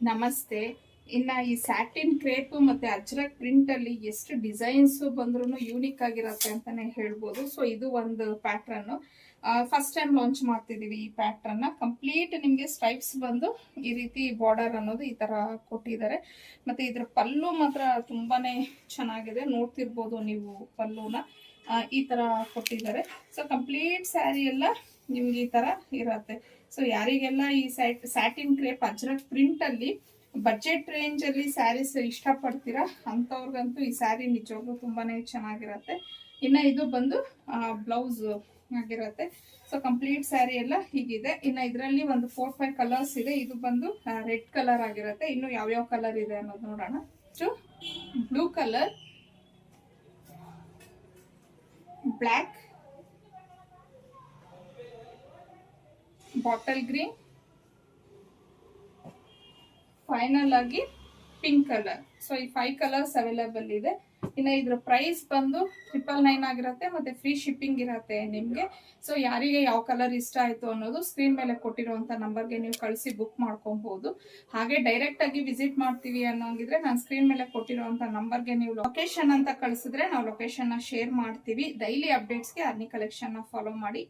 ನಮಸ್ತೆ. ಇನ್ನ ಈ ಸ್ಯಾಟಿನ್ ಕ್ರೇಪ್ ಮತ್ತೆ ಅಜ್ರಕ್ ಪ್ರಿಂಟ್ ಅಲ್ಲಿ ಎಷ್ಟು ಡಿಸೈನ್ಸ್ ಬಂದ್ರು ಯೂನಿಕ್ ಆಗಿರತ್ತೆ ಅಂತಾನೆ ಹೇಳ್ಬೋದು. ಸೊ ಇದು ಒಂದು ಪ್ಯಾಟ್ರನ್ ಫಸ್ಟ್ ಟೈಮ್ ಲಾಂಚ್ ಮಾಡ್ತಿದೀವಿ. ಈ ಪ್ಯಾಟ್ರನ್ ಕಂಪ್ಲೀಟ್ ನಿಮ್ಗೆ ಸ್ಟ್ರೈಪ್ಸ್ ಬಂದು ಈ ರೀತಿ ಬಾರ್ಡರ್ ಅನ್ನೋದು ಈ ತರ ಕೊಟ್ಟಿದ್ದಾರೆ. ಮತ್ತೆ ಇದ್ರ ಪಲ್ಲು ಮಾತ್ರ ತುಂಬಾನೇ ಚೆನ್ನಾಗಿದೆ, ನೋಡ್ತಿರ್ಬೋದು ನೀವು ಪಲ್ಲುನ ಈ ತರ ಕೊಟ್ಟಿದ್ದಾರೆ. ಸೊ ಕಂಪ್ಲೀಟ್ ಸ್ಯಾರಿ ಎಲ್ಲ ನಿಮ್ಗೆ ಈ ತರ ಇರತ್ತೆ. ಸೊ ಯಾರಿಗೆಲ್ಲ ಈ ಸ್ಯಾಟಿನ್ ಕ್ರೇಪ್ ಅಜ್ರಕ್ ಪ್ರಿಂಟ್ ಅಲ್ಲಿ ಬಜೆಟ್ ರೇಂಜ್ ಅಲ್ಲಿ ಸ್ಯಾರೀಸ್ ಇಷ್ಟಪಡ್ತೀರಾ ಅಂತವ್ರಿಗಂತೂ ಈ ಸ್ಯಾರಿ ನಿಜವಾಗ್ಲೂ ತುಂಬಾನೇ ಚೆನ್ನಾಗಿರತ್ತೆ. ಇನ್ನ ಇದು ಬಂದು ಬ್ಲೌಸ್ ಆಗಿರತ್ತೆ. ಸೊ ಕಂಪ್ಲೀಟ್ ಸ್ಯಾರಿ ಎಲ್ಲ ಹೀಗಿದೆ. ಇನ್ನ ಇದರಲ್ಲಿ ಒಂದು 4-5 ಕಲರ್ಸ್ ಇದೆ. ಇದು ಬಂದು ರೆಡ್ ಕಲರ್ ಆಗಿರತ್ತೆ. ಇನ್ನು ಯಾವ್ಯಾವ ಕಲರ್ ಇದೆ ಅನ್ನೋದು ನೋಡೋಣ. Blue colour, black, bottle green, final ಆಗಿ ಪಿಂಕ್ ಕಲರ್. ಸೊ ಈ 5 ಕಲರ್ಸ್ ಅವೈಲೇಬಲ್ ಇದೆ. ಇನ್ನು ಇದ್ರ ಪ್ರೈಸ್ ಬಂದು 999 ಆಗಿರತ್ತೆ. ಮತ್ತೆ ಫ್ರೀ ಶಿಪ್ಪಿಂಗ್ ಇರತ್ತೆ ನಿಮ್ಗೆ. ಸೊ ಯಾರಿಗೆ ಯಾವ ಕಲರ್ ಇಷ್ಟ ಆಯ್ತು ಅನ್ನೋದು ಸ್ಕ್ರೀನ್ ಮೇಲೆ ಕೊಟ್ಟಿರುವಂತ ನಂಬರ್ಗೆ ನೀವು ಕಳಿಸಿ ಬುಕ್ ಮಾಡ್ಕೊಬಹುದು. ಹಾಗೆ ಡೈರೆಕ್ಟ್ ಆಗಿ ವಿಸಿಟ್ ಮಾಡ್ತೀವಿ ಅನ್ನೋಂಗಿದ್ರೆ ನಾನು ಸ್ಕ್ರೀನ್ ಮೇಲೆ ಕೊಟ್ಟಿರುವಂತ ನಂಬರ್ಗೆ ನೀವು ಲೊಕೇಶನ್ ಅಂತ ಕಳಿಸಿದ್ರೆ ನಾವು ಲೊಕೇಶನ್ ನ ಶೇರ್ ಮಾಡ್ತೀವಿ. ಡೈಲಿ ಅಪ್ಡೇಟ್ಸ್ಗೆ ಅರ್ನಿ ಕಲೆಕ್ಷನ್ ನ ಫಾಲೋ ಮಾಡಿ.